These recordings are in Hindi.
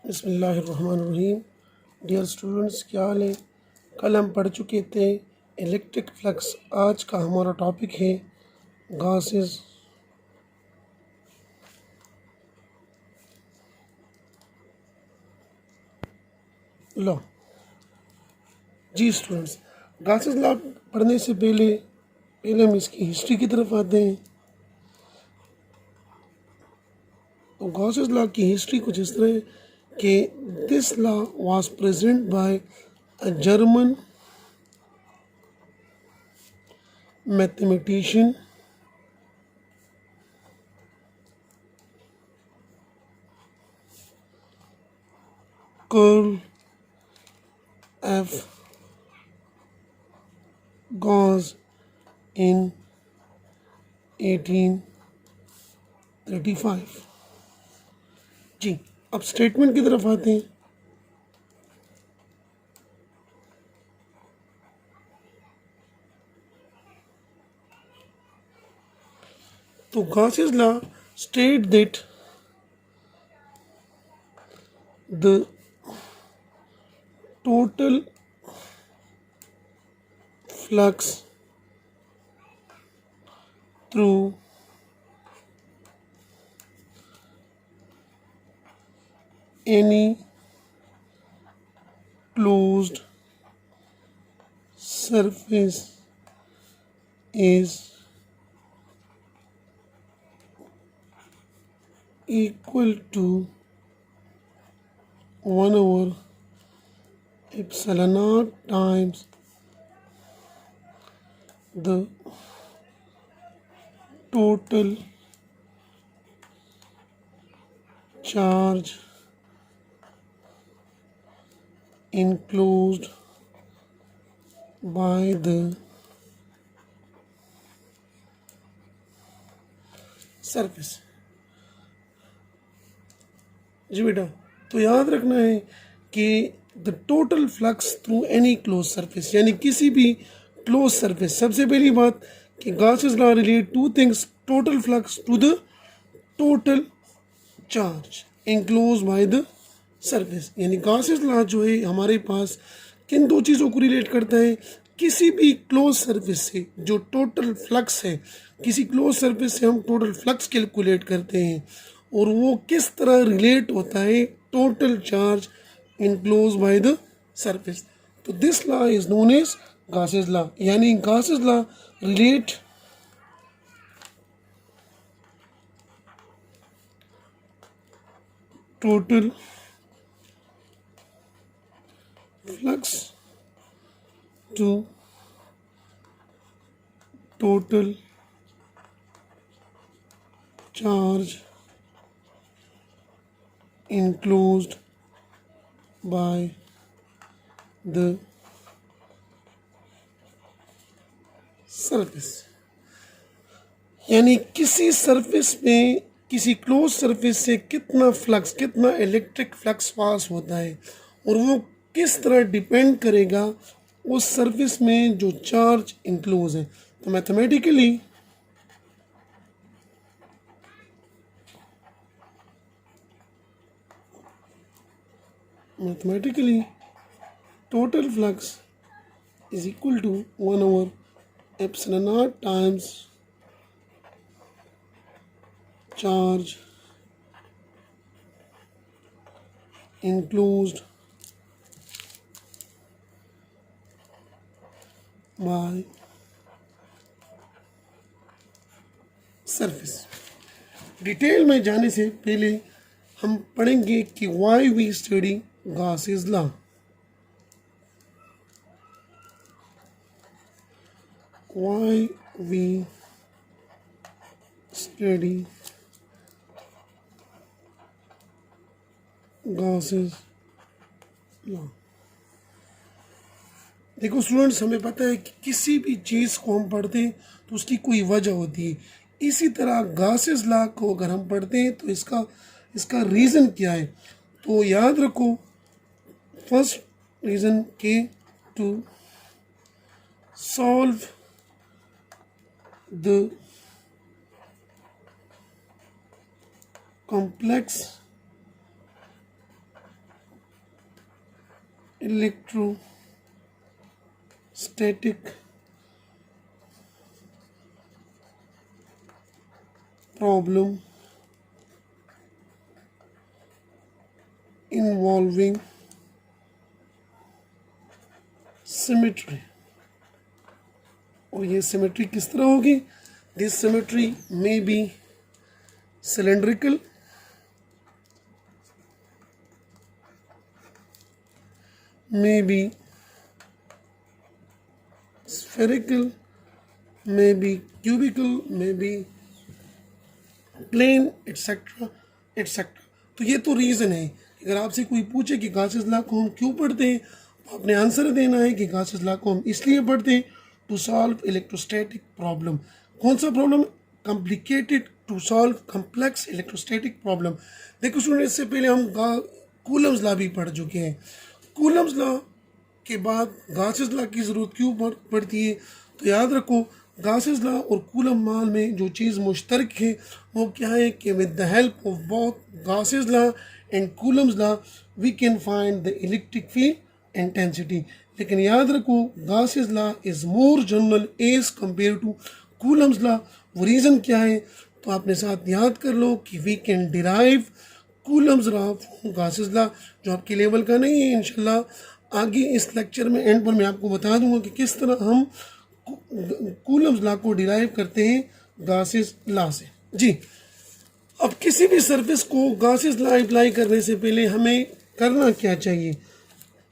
बिस्मिल्लाहिर्रहमानिर्रहीम। डियर स्टूडेंट्स, क्या हाल है। कल हम पढ़ चुके थे इलेक्ट्रिक फ्लक्स। आज का हमारा टॉपिक है गासेस लॉ। जी स्टूडेंट्स, गासेस लॉ पढ़ने से पहले हम इसकी हिस्ट्री की तरफ आते हैं। तो गासेस लॉ की हिस्ट्री कुछ इस तरह है कि this law was present by a German mathematician curl F Gauss in 1835। जी, अब स्टेटमेंट की तरफ आते हैं। तो Gauss's law state that the total flux through any closed surface is equal to 1 over epsilon naught times the total charge enclosed by the surface। जी बेटा, तो याद रखना है कि the total flux through any close surface, यानी किसी भी क्लोज सरफेस। सबसे पहली बात कि Gauss's law relate to things, total flux to the total charge enclose by the surface. यानी Gauss's law जो है हमारे पास किन दो चीज़ों को रिलेट करता है। किसी भी क्लोज सरफेस से जो टोटल फ्लक्स है, किसी क्लोज सरफेस से हम टोटल फ्लक्स कैलकुलेट करते हैं और वो किस तरह रिलेट होता है total charge enclose by the surface. तो this law is known as Gauss's law। यानी Gauss's law relate total flux to total charge enclosed by the surface। यानी किसी सरफेस में, किसी क्लोज सरफेस से कितना फ्लक्स, कितना इलेक्ट्रिक फ्लक्स पास होता है और वो किस तरह डिपेंड करेगा उस सरफेस में जो चार्ज इंक्लोज है। तो mathematically total flux is equal to 1 over epsilon naught times charge enclosed by surface। Detail में जाने से पहले हम पढ़ेंगे कि why we study Gauss's law। why we study Gauss's law। देखो स्टूडेंट्स, हमें पता है कि किसी भी चीज़ को हम पढ़ते हैं तो उसकी कोई वजह होती है। इसी तरह Gauss's law को अगर हम पढ़ते हैं तो इसका रीज़न क्या है। तो याद रखो, फर्स्ट रीज़न के to solve the complex electrostatic problem involving symmetry. और ये सिमेट्री किस तरह होगी? This symmetry may be cylindrical, may be spherical, may be cubical, may be plane, etc etc. तो ये तो रीज़न है। अगर आपसे कोई पूछे कि गासेस लॉ को हम क्यों पढ़ते हैं, तो आपने आंसर देना है कि गासेस लॉ को हम इसलिए पढ़ते हैं टू सॉल्व इलेक्ट्रोस्टैटिक प्रॉब्लम। कौन सा problem? Complicated to solve complex electrostatic problem. देखो स्टूडेंट, इससे पहले हम कूलम्स लॉ भी पढ़ चुके हैं। कूलम्स लॉ के बाद गासेस लॉ की ज़रूरत क्यों पड़ती है? तो याद रखो, गासेस लॉ और कूलम लॉ में जो चीज़ मुश्तरक है वो क्या है कि with the help of both Gauss's law and Coulomb's law we can find the electric field intensity. लेकिन याद रखो, Gauss's law is more general as compare to Coulomb's law. वो रीज़न क्या है? तो आपने साथ याद कर लो कि we can derive Coulomb's law from Gauss's law, जो आपके लेवल का नहीं है। इंशाल्लाह आगे इस लेक्चर में एंड पर मैं आपको बता दूंगा कि किस तरह हम कूलम्स लॉ को डिराइव करते हैं गासेस लॉ से। जी, अब किसी भी सरफेस को गासेस लॉ अप्लाई करने से पहले हमें करना क्या चाहिए?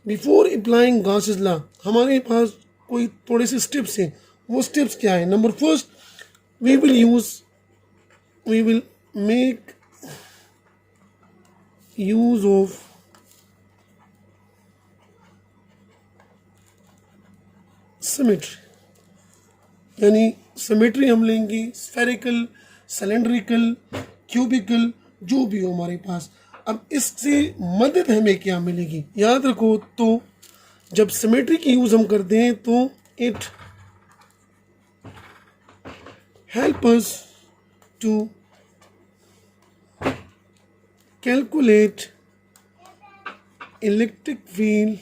बिफोर अप्लाइंग गासेस लॉ हमारे पास कोई थोड़े से स्टेप्स हैं। वो स्टेप्स क्या है? Number first, we will make use of symmetry, यानी सिमेट्री हम लेंगे स्फेरिकल, सिलेंड्रिकल, क्यूबिकल, जो भी हो हमारे पास। अब इससे मदद हमें क्या मिलेगी? याद रखो, तो जब सिमेट्री की यूज़ हम करते हैं तो it help us to calculate electric field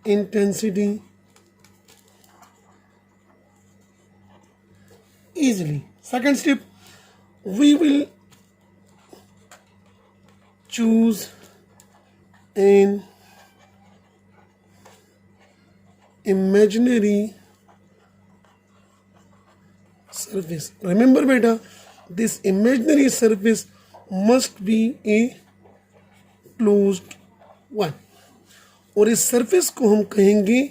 intensity easily. Second step, we will choose an imaginary surface. Remember beta, this imaginary surface must be a closed one, और इस सरफेस को हम कहेंगे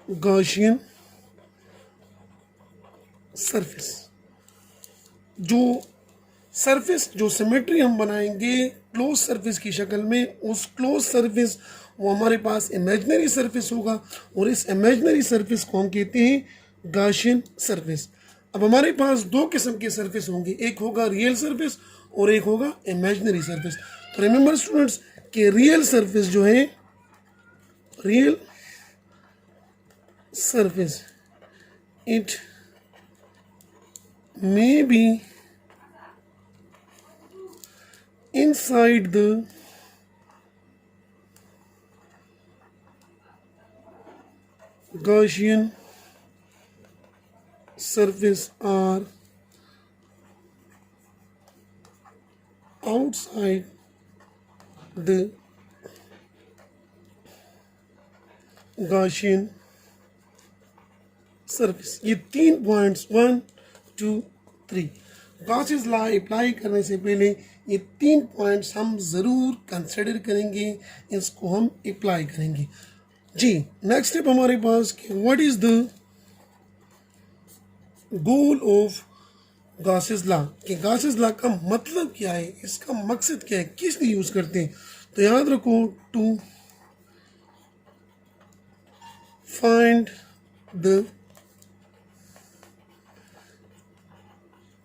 गॉसियन सरफेस। जो सरफेस, जो सिमेट्री हम बनाएंगे क्लोज सरफेस की शक्ल में, उस क्लोज सरफेस वो हमारे पास इमेजिनरी सरफेस होगा, और इस इमेजिनरी सरफेस को हम कहते हैं गॉसियन सरफेस। अब हमारे पास दो किस्म के सरफेस होंगे, एक होगा रियल सरफेस और एक होगा इमेजिनरी सरफेस। तो रिमेंबर स्टूडेंट्स कि रियल सरफेस जो है, real surface, it may be inside the Gaussian surface or outside the Gaussian surface. ये 3 पॉइंट्स 1 2 3 गासेस लॉ अप्लाई करने से पहले ये 3 पॉइंट्स हम ज़रूर कंसिडर करेंगे, इसको हम अप्लाई करेंगे। जी, नेक्स्ट स्टेप हमारे पास कि what is the goal of Gauss's law, कि गासेस लॉ का मतलब क्या है, इसका मकसद क्या है, किस लिए यूज़ करते हैं? तो याद रखो, to find the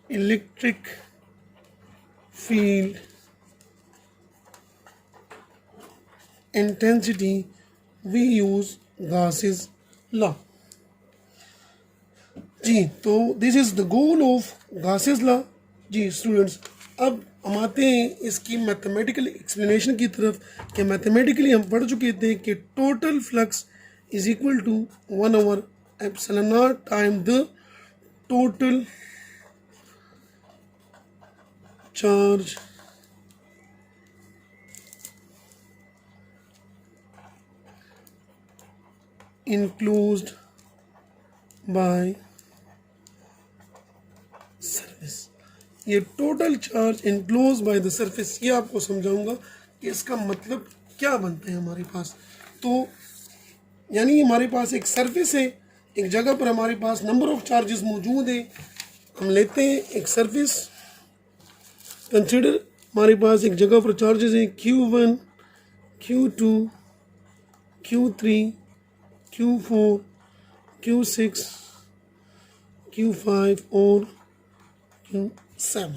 electric field intensity we use Gauss's law। जी, तो this is the goal of Gauss's law। जी स्टूडेंट्स, अब हम आते हैं इसकी मैथमेटिकल एक्सप्लेनेशन की तरफ कि मैथमेटिकली हम पढ़ चुके थे कि total flux is equal to 1/ε0 time the total charge enclosed by surface। ये total charge enclosed by the surface, ये आपको समझाऊंगा कि इसका मतलब क्या बनता है हमारे पास। तो यानी हमारे पास एक सरफेस है, एक जगह पर हमारे पास नंबर ऑफ चार्जेस मौजूद है। हम लेते हैं एक सरफेस, कंसिडर हमारे पास एक जगह पर चार्जेस हैं Q1, Q2, Q3, Q4, Q6, Q5 और Q7।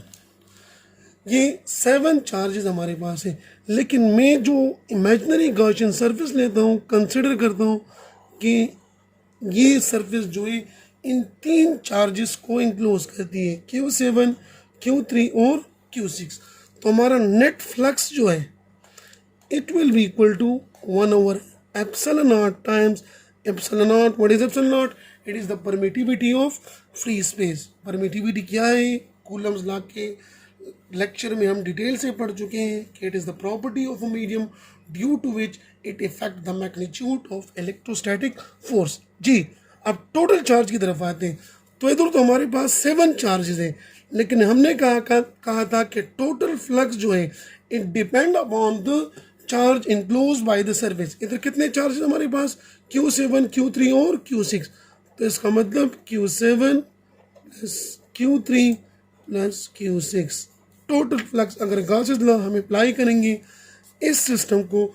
ये 7 चार्जेस हमारे पास है। लेकिन मैं जो इमेजिनरी गॉसियन सरफेस लेता हूँ, कंसिडर करता हूँ कि ये सरफेस जो है इन 3 चार्जेस को इंक्लोज करती है, Q7, Q3 और Q6। तो हमारा नेट फ्लक्स जो है it will be equal to 1/ε0 times ε0। what is ε0? it is the permittivity of free space। permittivity क्या है? कूलम्स लॉ के लेक्चर में हम डिटेल से पढ़ चुके हैं कि it is the property of a medium due to which it affect the magnitude of electrostatic force। जी, अब टोटल चार्ज की तरफ आते हैं। तो इधर तो हमारे पास 7 चार्जेस हैं, लेकिन हमने कहा था कि टोटल फ्लक्स जो है it depend upon the charge enclose by the surface. इधर कितने चार्जेस हमारे पास? Q7, Q3 और Q6। तो इसका मतलब Q7 plus Q3 plus Q6 total flux. अगर गॉसेस लॉ हम अप्लाई करेंगे इस सिस्टम को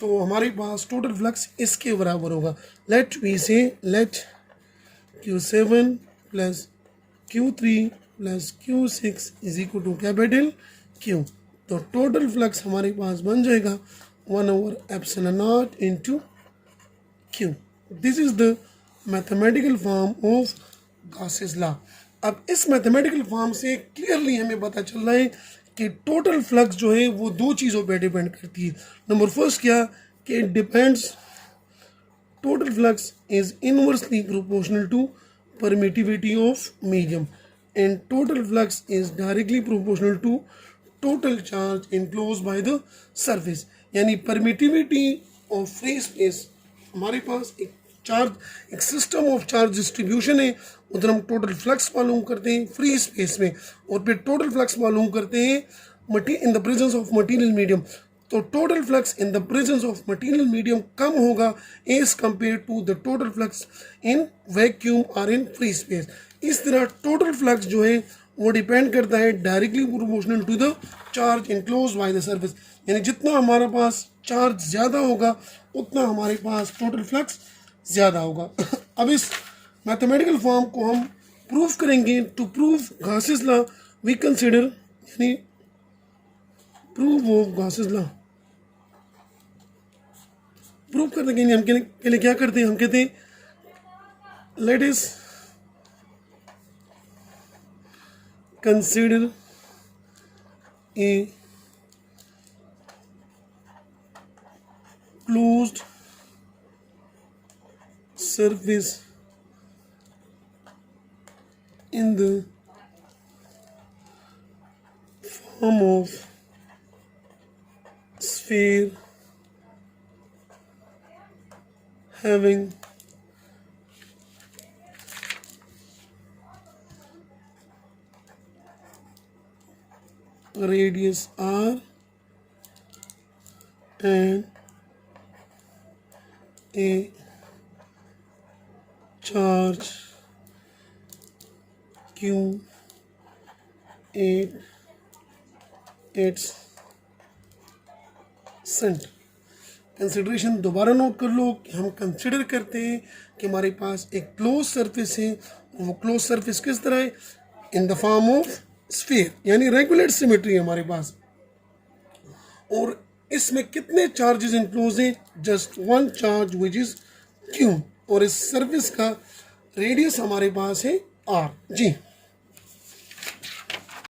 तो हमारे पास टोटल फ्लक्स इसके बराबर होगा। Let we say let Q7 plus Q3 plus Q6 is equal to capital Q। तो टोटल फ्लक्स हमारे पास बन जाएगा 1/ε0 into Q। This is the mathematical form of Gauss's law. अब इस मैथमेटिकल फॉर्म से क्लियरली हमें पता चल रहा है कि टोटल फ्लक्स जो है वो 2 चीज़ों पे डिपेंड करती है। नंबर फर्स्ट क्या कि it depends, total flux is inversely proportional to permittivity of medium and total flux is directly proportional to total charge enclosed by the surface। यानी permittivity of free space, हमारे पास एक चार्ज, एक सिस्टम ऑफ चार्ज डिस्ट्रीब्यूशन है, उधर हम टोटल फ्लक्स मालूम करते हैं फ्री स्पेस में, और फिर टोटल फ्लक्स मालूम करते हैं in the presence of material medium. तो total flux in the presence of material medium कम होगा as compare to the total flux in vacuum और इन फ्री स्पेस। इस तरह टोटल फ्लक्स जो है वो डिपेंड करता है directly proportional to the charge enclose by the surface. यानी जितना हमारे पास चार्ज ज़्यादा होगा उतना हमारे पास टोटल फ्लक्स ज़्यादा होगा। अब इस मैथमेटिकल फॉर्म को हम प्रूफ करेंगे। To prove Gauss's law we consider, यानी proof of Gauss's law proof करने के लिए हम पहले क्या करते हैं, हम कहते हैं let us consider a closed surface in the form of sphere having radius r and a charge Q at its center। Consideration दोबारा नोट कर लो कि हम कंसिडर करते हैं कि हमारे पास एक क्लोज सरफेस है। वो क्लोज सरफेस किस तरह है? In the form of sphere, यानी रेगुलर सिमेट्री है हमारे पास। और इसमें कितने चार्जेस इंक्लोज हैं? Just 1 charge which is Q। और इस सरफेस का रेडियस हमारे पास है R। जी।